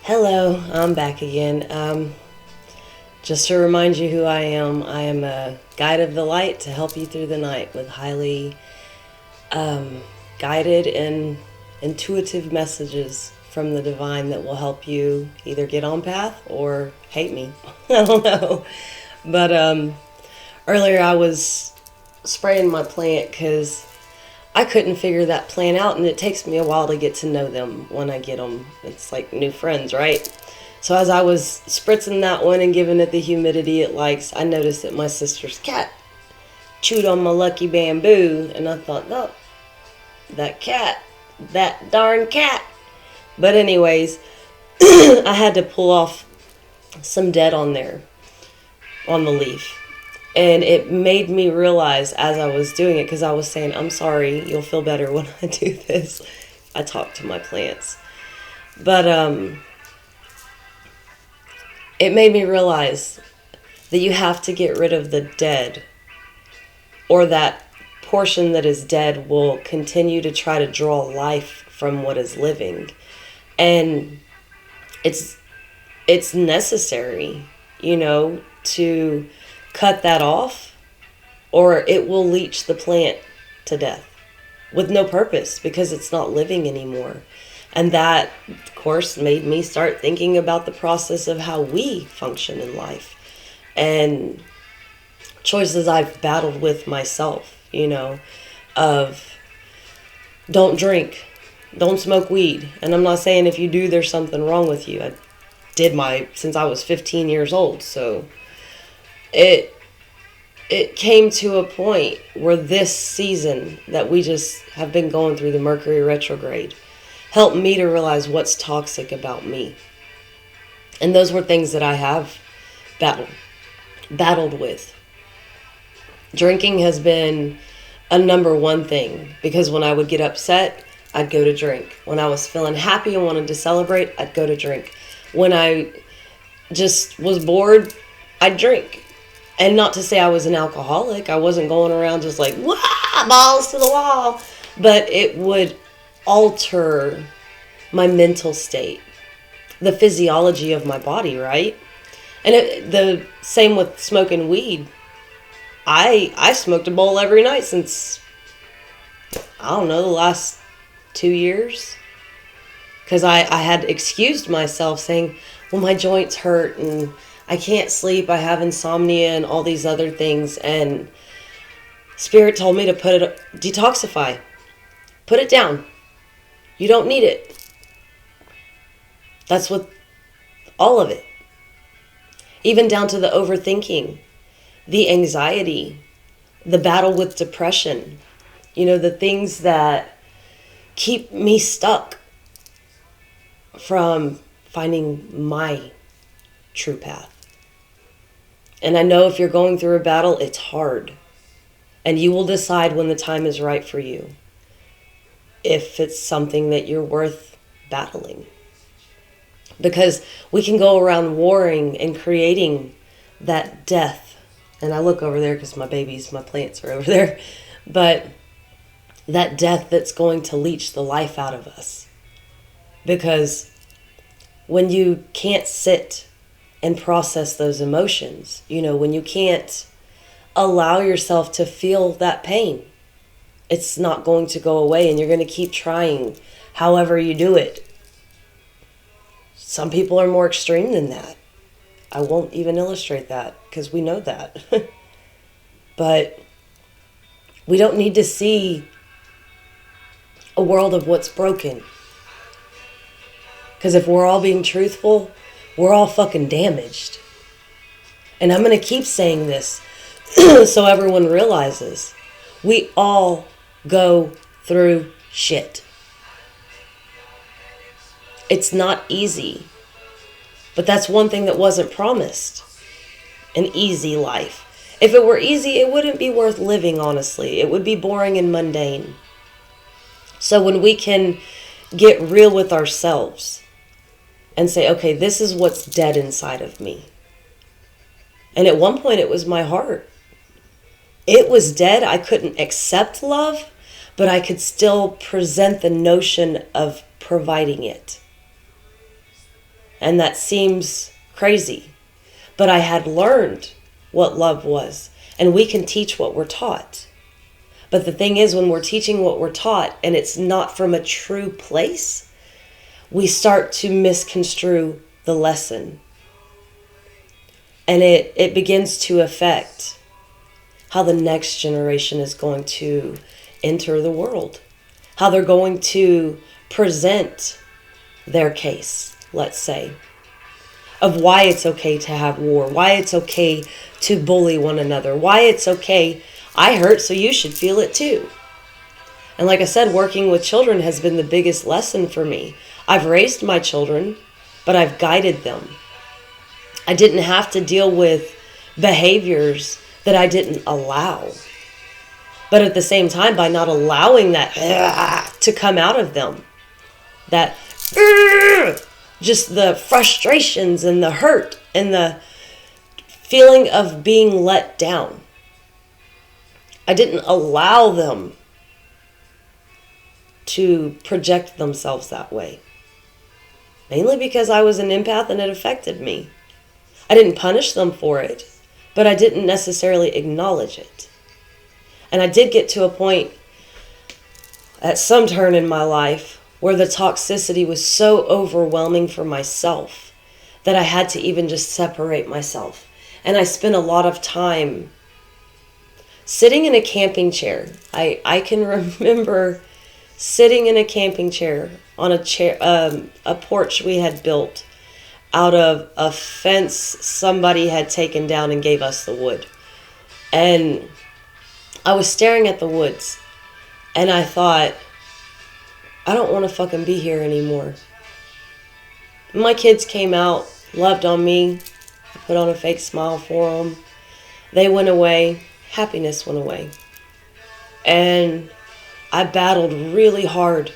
Hello, I'm back again. Just to remind you who I am a guide of the light to help you through the night with highly guided and intuitive messages from the divine that will help you either get on path or hate me. I don't know. But earlier I was spraying my plant because I couldn't figure that plant out, and it takes me a while to get to know them when I get them. It's like new friends, right? So as I was spritzing that one and giving it the humidity it likes, I noticed that my sister's cat chewed on my lucky bamboo, and I thought, no, that cat, that darn cat. But anyways, I had to pull off some dead on there, on the leaf. And it made me realize as I was doing it, because I was saying, I'm sorry, you'll feel better when I do this. I talk to my plants. But it made me realize that you have to get rid of the dead, or that portion that is dead will continue to try to draw life from what is living. And it's necessary, to cut that off, or it will leach the plant to death with no purpose because it's not living anymore. And that, of course, made me start thinking about the process of how we function in life and choices I've battled with myself, of don't drink, don't smoke weed. And I'm not saying if you do, there's something wrong with you. I did since I was 15 years old. So it came to a point where this season that we just have been going through, the Mercury retrograde, helped me to realize what's toxic about me. And those were things that I have battled with. Drinking has been a number one thing, because when I would get upset, I'd go to drink. When I was feeling happy and wanted to celebrate, I'd go to drink. When I just was bored, I'd drink. And not to say I was an alcoholic. I wasn't going around just like, wah, balls to the wall. But it would alter my mental state, the physiology of my body, right? And the same with smoking weed. I smoked a bowl every night since, I don't know, the last 2 years. Because I had excused myself saying, well, my joints hurt and I can't sleep, I have insomnia and all these other things. And Spirit told me to detoxify. Put it down. You don't need it. That's what, all of it. Even down to the overthinking, the anxiety, the battle with depression, the things that keep me stuck from finding my true path. And I know if you're going through a battle, it's hard. And you will decide when the time is right for you, if it's something that you're worth battling. Because we can go around warring and creating that death. And I look over there because my plants are over there. But that death that's going to leach the life out of us. Because when you can't sit and process those emotions, when you can't allow yourself to feel that pain, it's not going to go away, and you're going to keep trying however you do it. Some people are more extreme than that. I won't even illustrate that because we know that. But we don't need to see a world of what's broken. Because if we're all being truthful, we're all fucking damaged. And I'm going to keep saying this so everyone realizes we all go through shit. It's not easy. But that's one thing that wasn't promised. An easy life. If it were easy, it wouldn't be worth living, honestly. It would be boring and mundane. So when we can get real with ourselves and say, okay, this is what's dead inside of me. And at one point it was my heart. It was dead. I couldn't accept love, but I could still present the notion of providing it. And that seems crazy. But I had learned what love was. And we can teach what we're taught. But the thing is, when we're teaching what we're taught and it's not from a true place, we start to misconstrue the lesson. And it begins to affect how the next generation is going to enter the world. How they're going to present their case, let's say, of why it's okay to have war, why it's okay to bully one another, why it's okay, I hurt so you should feel it too. And like I said, working with children has been the biggest lesson for me. I've raised my children, but I've guided them. I didn't have to deal with behaviors that I didn't allow. But at the same time, by not allowing that to come out of them, that just the frustrations and the hurt and the feeling of being let down, I didn't allow them to project themselves that way. Mainly because I was an empath and it affected me. I didn't punish them for it, but I didn't necessarily acknowledge it. And I did get to a point at some turn in my life where the toxicity was so overwhelming for myself that I had to even just separate myself. And I spent a lot of time sitting in a camping chair. I can remember sitting in a camping chair on a porch we had built out of a fence somebody had taken down and gave us the wood. And I was staring at the woods and I thought, I don't want to fucking be here anymore. My kids came out, loved on me. I put on a fake smile for them. They went away. Happiness went away. And I battled really hard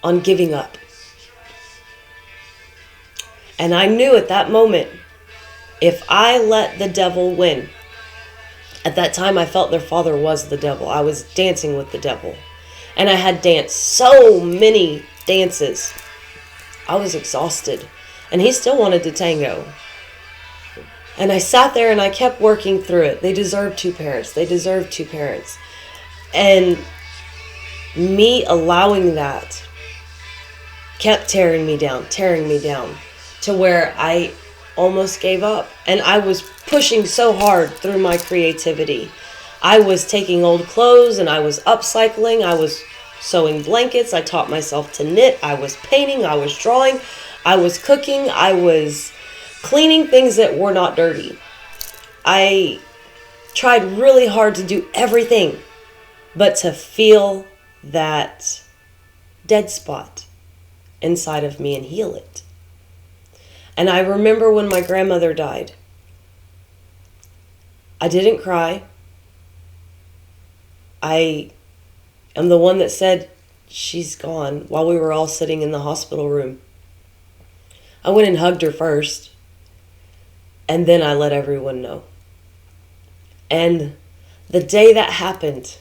on giving up. And I knew at that moment, if I let the devil win, at that time I felt their father was the devil. I was dancing with the devil. And I had danced so many dances. I was exhausted. And he still wanted to tango. And I sat there and I kept working through it. They deserve two parents. They deserve two parents. And me allowing that kept tearing me down to where I almost gave up. And I was pushing so hard through my creativity. I was taking old clothes and I was upcycling. I was sewing blankets. I taught myself to knit. I was painting. I was drawing. I was cooking. I was cleaning things that were not dirty. I tried really hard to do everything but to feel that dead spot inside of me and heal it. And I remember when my grandmother died, I didn't cry. I am the one that said, she's gone, while we were all sitting in the hospital room. I went and hugged her first, and then I let everyone know. And the day that happened,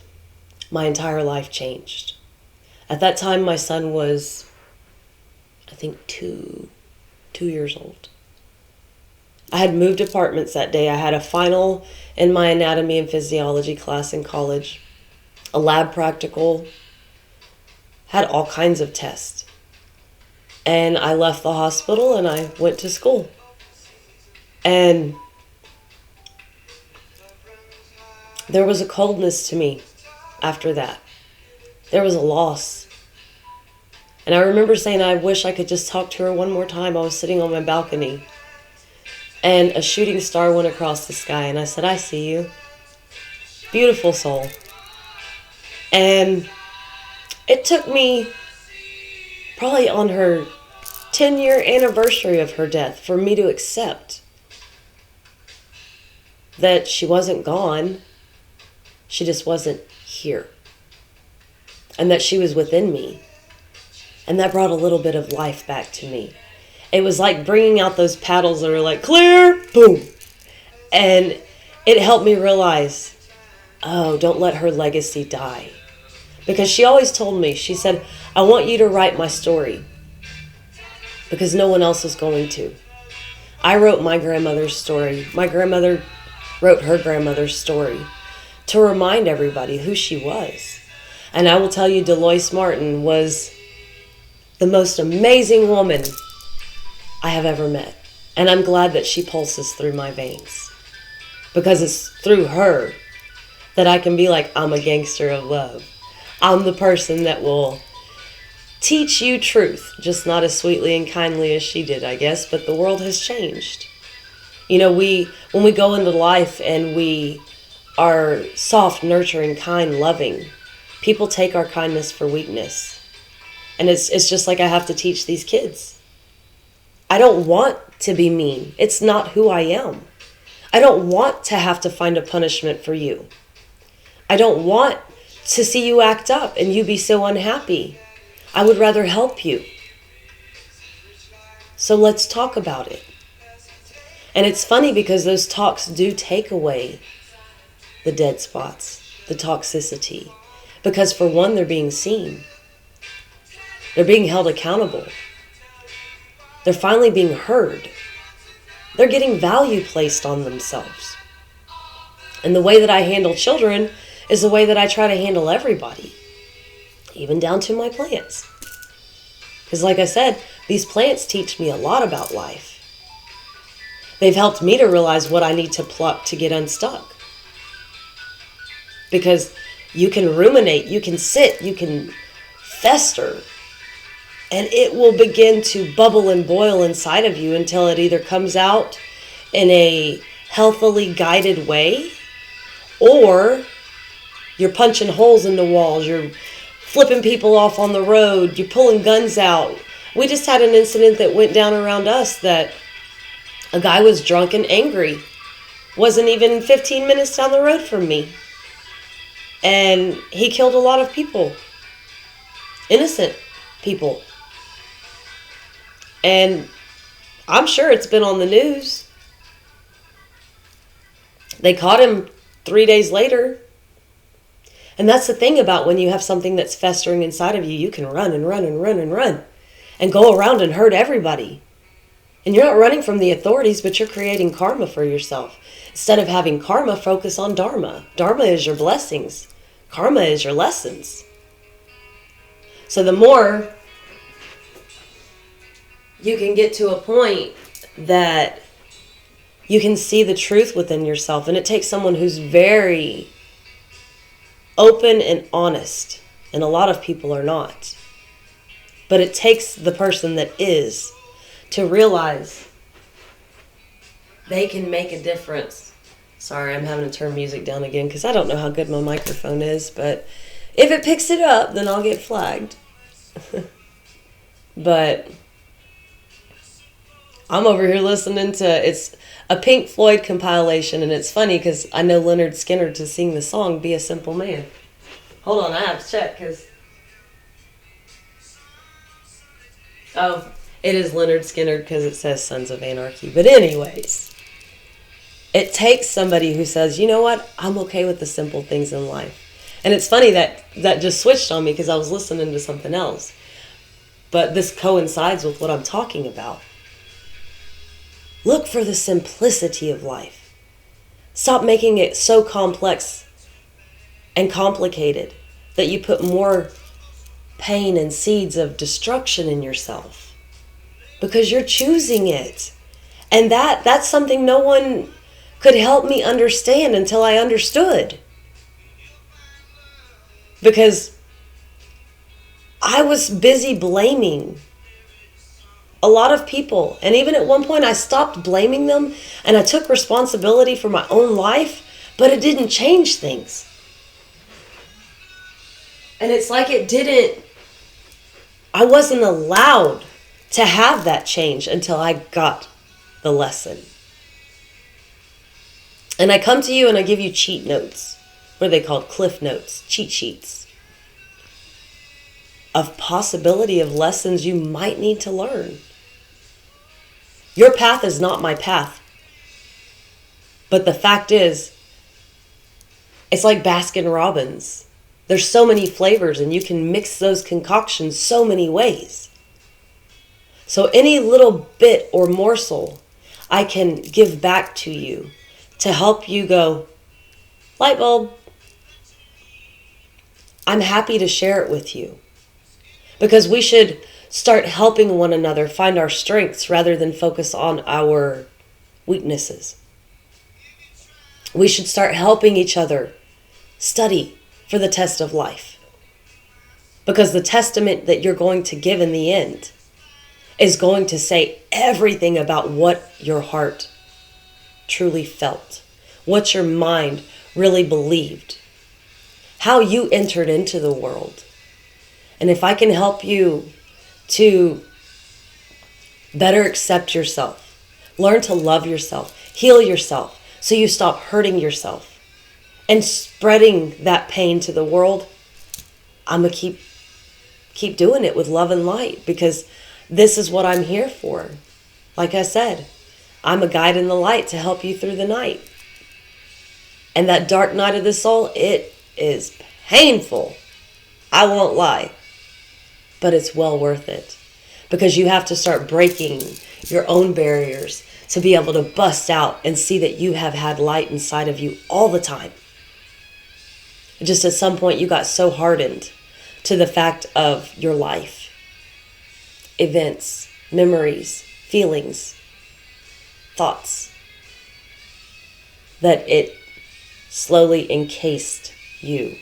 my entire life changed. At that time, my son was, I think, two years old. I had moved apartments that day. I had a final in my anatomy and physiology class in college, a lab practical, had all kinds of tests. And I left the hospital and I went to school. And there was a coldness to me after that. There was a loss. And I remember saying, I wish I could just talk to her one more time. I was sitting on my balcony. And a shooting star went across the sky. And I said, I see you. Beautiful soul. And it took me probably on her 10-year anniversary of her death for me to accept that she wasn't gone. She just wasn't here. And that she was within me. And that brought a little bit of life back to me. It was like bringing out those paddles that were like, clear, boom. And it helped me realize, oh, don't let her legacy die. Because she always told me, she said, I want you to write my story. because no one else is going to. I wrote my grandmother's story. My grandmother wrote her grandmother's story to remind everybody who she was. And I will tell you, Deloise Martin was the most amazing woman I have ever met. And I'm glad that she pulses through my veins, because it's through her that I can be like, I'm a gangster of love. I'm the person that will teach you truth, just not as sweetly and kindly as she did, I guess, but the world has changed. You know, when we go into life and we are soft, nurturing, kind, loving, people take our kindness for weakness. And it's just like I have to teach these kids. I don't want to be mean. It's not who I am. I don't want to have to find a punishment for you. I don't want to see you act up and you be so unhappy. I would rather help you. So let's talk about it. And it's funny because those talks do take away the dead spots, the toxicity. Because for one, they're being seen. They're being held accountable. They're finally being heard. They're getting value placed on themselves. And the way that I handle children is the way that I try to handle everybody, even down to my plants. Because like I said, these plants teach me a lot about life. They've helped me to realize what I need to pluck to get unstuck. Because you can ruminate, you can sit, you can fester, and it will begin to bubble and boil inside of you until it either comes out in a healthily guided way, or you're punching holes in the walls, you're flipping people off on the road, you're pulling guns out. We just had an incident that went down around us that a guy was drunk and angry. Wasn't even 15 minutes down the road from me. And he killed a lot of people. Innocent people. And I'm sure it's been on the news. They caught him 3 days later. And that's the thing about when you have something that's festering inside of you, you can run and run and run and run and go around and hurt everybody. And you're not running from the authorities, but you're creating karma for yourself. Instead of having karma, focus on dharma. Dharma is your blessings. Karma is your lessons. So the more you can get to a point that you can see the truth within yourself, and it takes someone who's very open and honest, and a lot of people are not. But it takes the person that is to realize they can make a difference. Sorry, I'm having to turn music down again because I don't know how good my microphone is, but if it picks it up, then I'll get flagged. But I'm over here listening to, it's a Pink Floyd compilation, and it's funny because I know Leonard Skinner to sing the song Be a Simple Man. Hold on, I have to check because... Oh, it is Leonard Skinner because it says Sons of Anarchy. But anyways, it takes somebody who says, you know what, I'm okay with the simple things in life. And it's funny that just switched on me because I was listening to something else. But this coincides with what I'm talking about. Look for the simplicity of life. Stop making it so complex and complicated that you put more pain and seeds of destruction in yourself. Because you're choosing it. And that's something no one could help me understand until I understood. Because I was busy blaming a lot of people. And even at one point I stopped blaming them and I took responsibility for my own life, but it didn't change things. And it's like I wasn't allowed to have that change until I got the lesson. And I come to you and I give you cheat notes. What are they called? Cliff notes, cheat sheets. Of possibility of lessons you might need to learn. Your path is not my path. But the fact is, it's like Baskin Robbins. There's so many flavors and you can mix those concoctions so many ways. So any little bit or morsel I can give back to you to help you go, light bulb, I'm happy to share it with you. Because we should start helping one another find our strengths rather than focus on our weaknesses. We should start helping each other study for the test of life. Because the testament that you're going to give in the end is going to say everything about what your heart truly felt, what your mind really believed, how you entered into the world. And if I can help you to better accept yourself, learn to love yourself, heal yourself, so you stop hurting yourself and spreading that pain to the world, I'm going to keep doing it with love and light, because this is what I'm here for. Like I said, I'm a guide in the light to help you through the night. And that dark night of the soul, it is painful. I won't lie. But it's well worth it. Because you have to start breaking your own barriers to be able to bust out and see that you have had light inside of you all the time. Just at some point you got so hardened to the fact of your life, events, memories, feelings, thoughts, that it slowly encased you.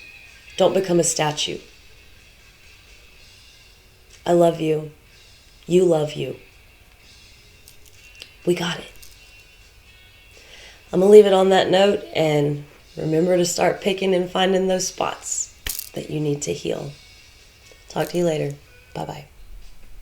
Don't become a statue. I love you. You love you. We got it. I'm going to leave it on that note, and remember to start picking and finding those spots that you need to heal. Talk to you later. Bye-bye.